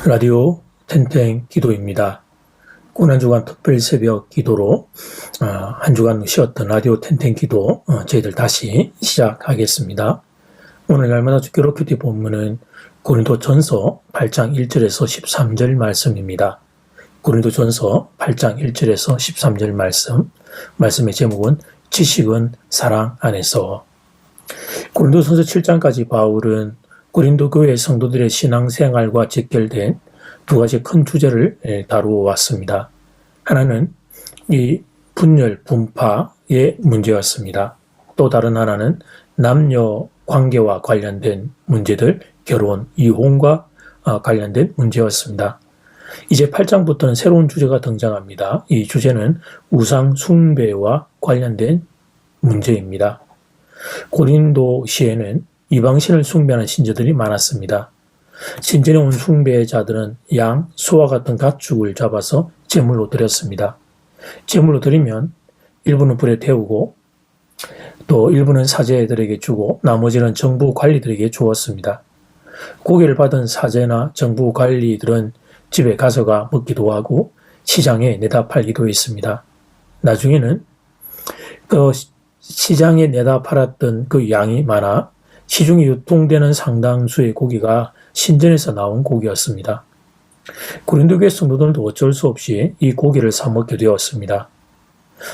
라디오 텐텐 기도입니다. 한 주간 특별 새벽 기도로 한 주간 쉬었던 라디오 텐텐 기도 저희들 다시 시작하겠습니다. 오늘 날마다 주기로 큐티 본문은 고린도전서 8장 1절에서 13절 말씀입니다. 고린도전서 8장 1절에서 13절 말씀의 제목은 지식은 사랑 안에서. 고린도전서 7장까지 바울은 고린도 교회 성도들의 신앙생활과 직결된 두 가지 큰 주제를 다루어 왔습니다. 하나는 이 분열, 분파의 문제였습니다. 또 다른 하나는 남녀 관계와 관련된 문제들, 결혼, 이혼과 관련된 문제였습니다. 이제 8장부터는 새로운 주제가 등장합니다. 이 주제는 우상 숭배와 관련된 문제입니다. 고린도시에는 이방신을 숭배하는 신자들이 많았습니다. 신전에 온 숭배자들은 양, 소와 같은 가축을 잡아서 제물로 드렸습니다. 제물로 드리면 일부는 불에 태우고 또 일부는 사제들에게 주고 나머지는 정부 관리들에게 주었습니다. 고기를 받은 사제나 정부 관리들은 집에 가져가 먹기도 하고 시장에 내다 팔기도 했습니다. 나중에는 그 시장에 내다 팔았던 그 양이 많아 시중에 유통되는 상당수의 고기가 신전에서 나온 고기였습니다. 고린도교회 성도들도 어쩔 수 없이 이 고기를 사 먹게 되었습니다.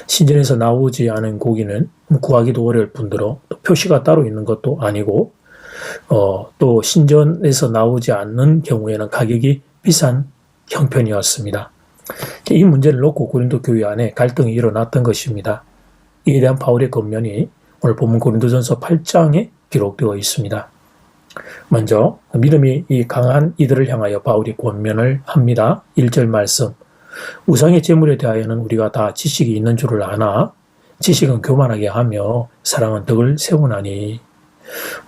신전에서 나오지 않은 고기는 구하기도 어려울 뿐더러 또 표시가 따로 있는 것도 아니고 또 신전에서 나오지 않는 경우에는 가격이 비싼 형편이었습니다. 이 문제를 놓고 고린도 교회 안에 갈등이 일어났던 것입니다. 이에 대한 바울의 권면이 오늘 본문 고린도전서 8장에 기록되어 있습니다. 먼저 믿음이 강한 이들을 향하여 바울이 권면을 합니다. 1절 말씀. 우상의 제물에 대하여는 우리가 다 지식이 있는 줄을 아나 지식은 교만하게 하며 사랑은 덕을 세우나니.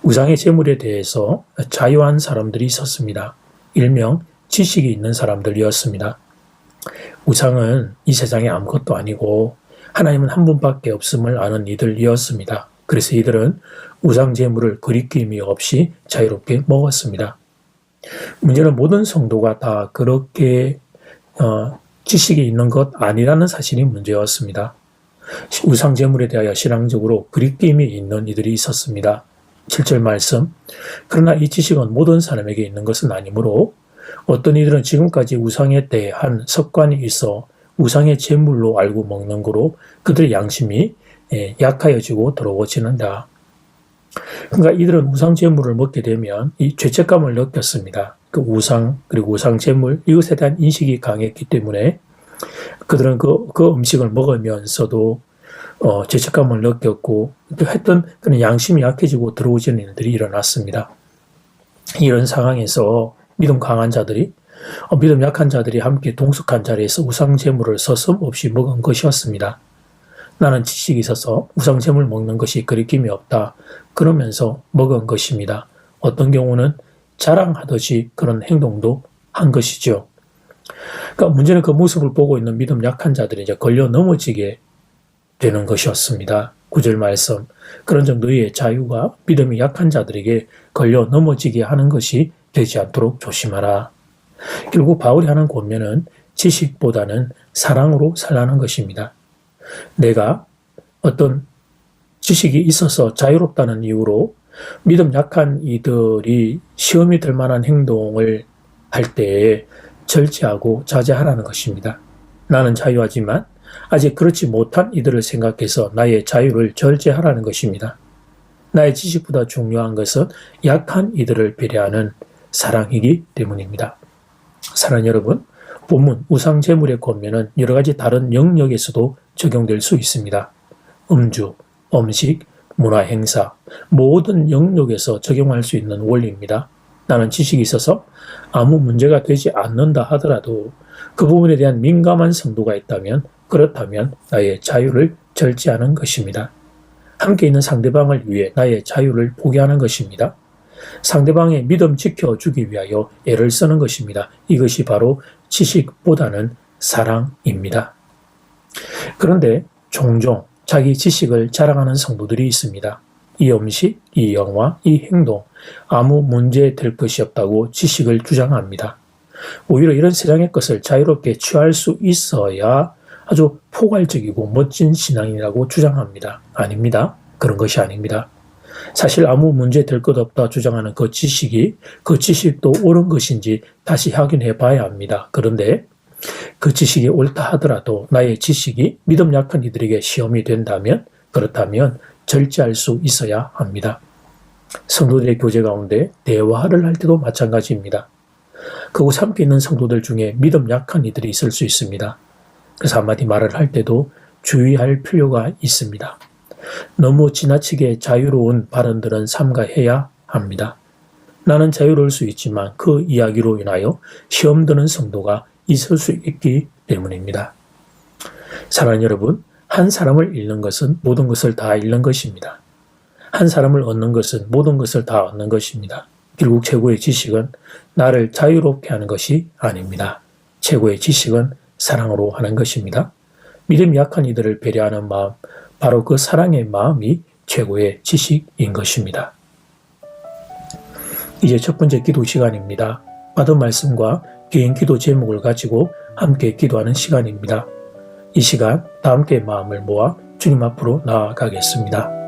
우상의 제물에 대해서 자유한 사람들이 있었습니다. 일명 지식이 있는 사람들이었습니다. 우상은 이 세상에 아무것도 아니고 하나님은 한 분밖에 없음을 아는 이들이었습니다. 그래서 이들은 우상 제물을 거리낌이 없이 자유롭게 먹었습니다. 문제는 모든 성도가 다 그렇게 지식이 있는 것 아니라는 사실이 문제였습니다. 우상 제물에 대하여 신앙적으로 거리낌이 있는 이들이 있었습니다. 7절 말씀. 그러나 이 지식은 모든 사람에게 있는 것은 아니므로 어떤 이들은 지금까지 우상에 대한 습관이 있어 우상의 제물로 알고 먹는 거로 그들의 양심이 약하여지고 더러워지는다. 그러니까 이들은 우상 제물을 먹게 되면 이 죄책감을 느꼈습니다. 그 우상 그리고 우상 제물 이것에 대한 인식이 강했기 때문에 그들은 그 음식을 먹으면서도 죄책감을 느꼈고 했던 그런 양심이 약해지고 더러워지는 일들이 일어났습니다. 이런 상황에서 믿음 강한 자들이 믿음 약한 자들이 함께 동석한 자리에서 우상 제물을 서슴없이 먹은 것이었습니다. 나는 지식이 있어서 우상 제물 먹는 것이 거리낌이 없다. 그러면서 먹은 것입니다. 어떤 경우는 자랑하듯이 그런 행동도 한 것이죠. 그러니까 문제는 그 모습을 보고 있는 믿음 약한 자들이 이제 걸려 넘어지게 되는 것이었습니다. 9절 말씀. 그런즉 너희의 자유가 믿음이 약한 자들에게 걸려 넘어지게 하는 것이 되지 않도록 조심하라. 결국 바울이 하는 권면은 지식보다는 사랑으로 살라는 것입니다. 내가 어떤 지식이 있어서 자유롭다는 이유로 믿음 약한 이들이 시험이 될 만한 행동을 할 때에 절제하고 자제하라는 것입니다. 나는 자유하지만 아직 그렇지 못한 이들을 생각해서 나의 자유를 절제하라는 것입니다. 나의 지식보다 중요한 것은 약한 이들을 배려하는 사랑이기 때문입니다. 사랑하는 여러분, 본문 우상 제물의 권면은 여러 가지 다른 영역에서도 적용될 수 있습니다. 음주, 음식, 문화 행사, 모든 영역에서 적용할 수 있는 원리입니다. 나는 지식이 있어서 아무 문제가 되지 않는다 하더라도 그 부분에 대한 민감한 성도가 있다면 그렇다면 나의 자유를 절제하는 것입니다. 함께 있는 상대방을 위해 나의 자유를 포기하는 것입니다. 상대방의 믿음 지켜주기 위하여 애를 쓰는 것입니다. 이것이 바로 지식보다는 사랑입니다. 그런데 종종 자기 지식을 자랑하는 성도들이 있습니다. 이 음식, 이 영화, 이 행동 아무 문제 될 것이 없다고 지식을 주장합니다. 오히려 이런 세상의 것을 자유롭게 취할 수 있어야 아주 포괄적이고 멋진 신앙이라고 주장합니다. 아닙니다. 그런 것이 아닙니다. 사실 아무 문제 될 것 없다 주장하는 그 지식도 옳은 것인지 다시 확인해 봐야 합니다. 그런데 그 지식이 옳다 하더라도 나의 지식이 믿음 약한 이들에게 시험이 된다면, 그렇다면 절제할 수 있어야 합니다. 성도들의 교제 가운데 대화를 할 때도 마찬가지입니다. 그곳 함께 있는 성도들 중에 믿음 약한 이들이 있을 수 있습니다. 그래서 한마디 말을 할 때도 주의할 필요가 있습니다. 너무 지나치게 자유로운 발언들은 삼가해야 합니다. 나는 자유로울 수 있지만 그 이야기로 인하여 시험 드는 성도가 있을 수 있기 때문입니다. 사랑하는 여러분, 한 사람을 잃는 것은 모든 것을 다 잃는 것입니다. 한 사람을 얻는 것은 모든 것을 다 얻는 것입니다. 결국 최고의 지식은 나를 자유롭게 하는 것이 아닙니다. 최고의 지식은 사랑으로 하는 것입니다. 믿음이 약한 이들을 배려하는 마음, 바로 그 사랑의 마음이 최고의 지식인 것입니다. 이제 첫 번째 기도 시간입니다. 받은 말씀과 개인 기도 제목을 가지고 함께 기도하는 시간입니다. 이 시간 다 함께 마음을 모아 주님 앞으로 나아가겠습니다.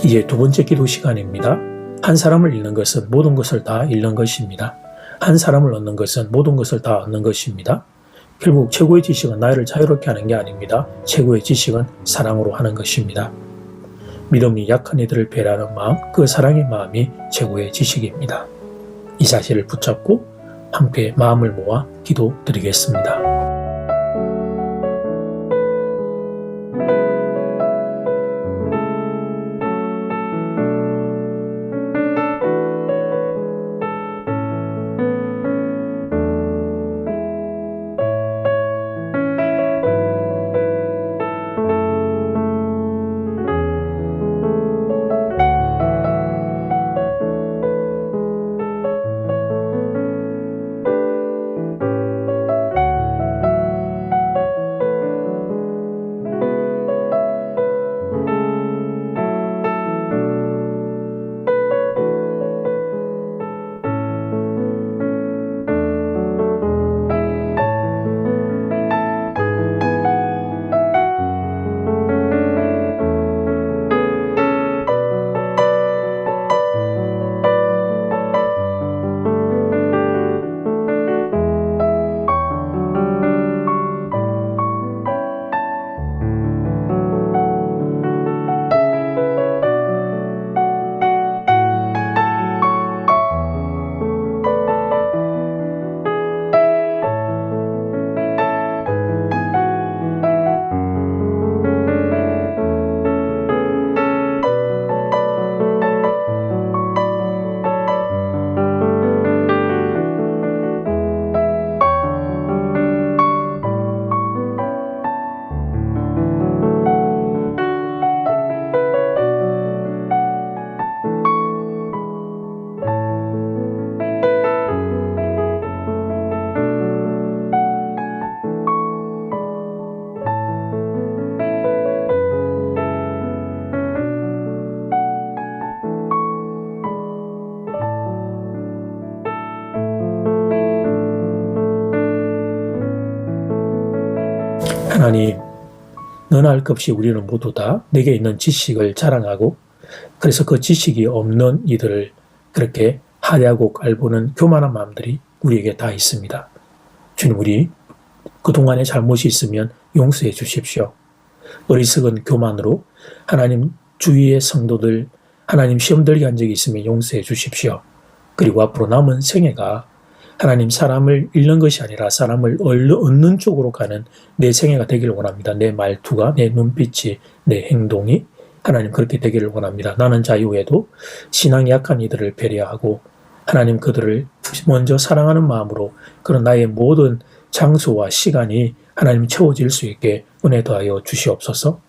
이제 두 번째 기도 시간입니다. 한 사람을 잃는 것은 모든 것을 다 잃는 것입니다. 한 사람을 얻는 것은 모든 것을 다 얻는 것입니다. 결국 최고의 지식은 나를 자유롭게 하는 게 아닙니다. 최고의 지식은 사랑으로 하는 것입니다. 믿음이 약한 이들을 배려하는 마음, 그 사랑의 마음이 최고의 지식입니다. 이 사실을 붙잡고 함께 마음을 모아 기도드리겠습니다. 하나님, 너나 할 것 없이 우리는 모두 다 내게 있는 지식을 자랑하고 그래서 그 지식이 없는 이들을 그렇게 하대하고 깔보는 교만한 마음들이 우리에게 다 있습니다. 주님, 우리 그동안에 잘못이 있으면 용서해 주십시오. 어리석은 교만으로 하나님 주위의 성도들 하나님 시험 들게 한 적이 있으면 용서해 주십시오. 그리고 앞으로 남은 생애가 하나님 사람을 잃는 것이 아니라 사람을 얻는 쪽으로 가는 내 생애가 되기를 원합니다. 내 말투가, 내 눈빛이, 내 행동이 하나님 그렇게 되기를 원합니다. 나는 자유에도 신앙이 약한 이들을 배려하고 하나님 그들을 먼저 사랑하는 마음으로 그런 나의 모든 장소와 시간이 하나님 채워질 수 있게 은혜 더하여 주시옵소서.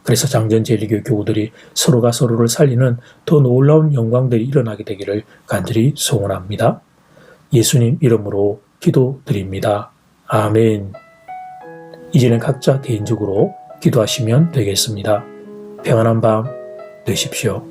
그래서 장전제일교 교우들이 서로가 서로를 살리는 더 놀라운 영광들이 일어나게 되기를 간절히 소원합니다. 예수님 이름으로 기도드립니다. 아멘. 이제는 각자 개인적으로 기도하시면 되겠습니다. 평안한 밤 되십시오.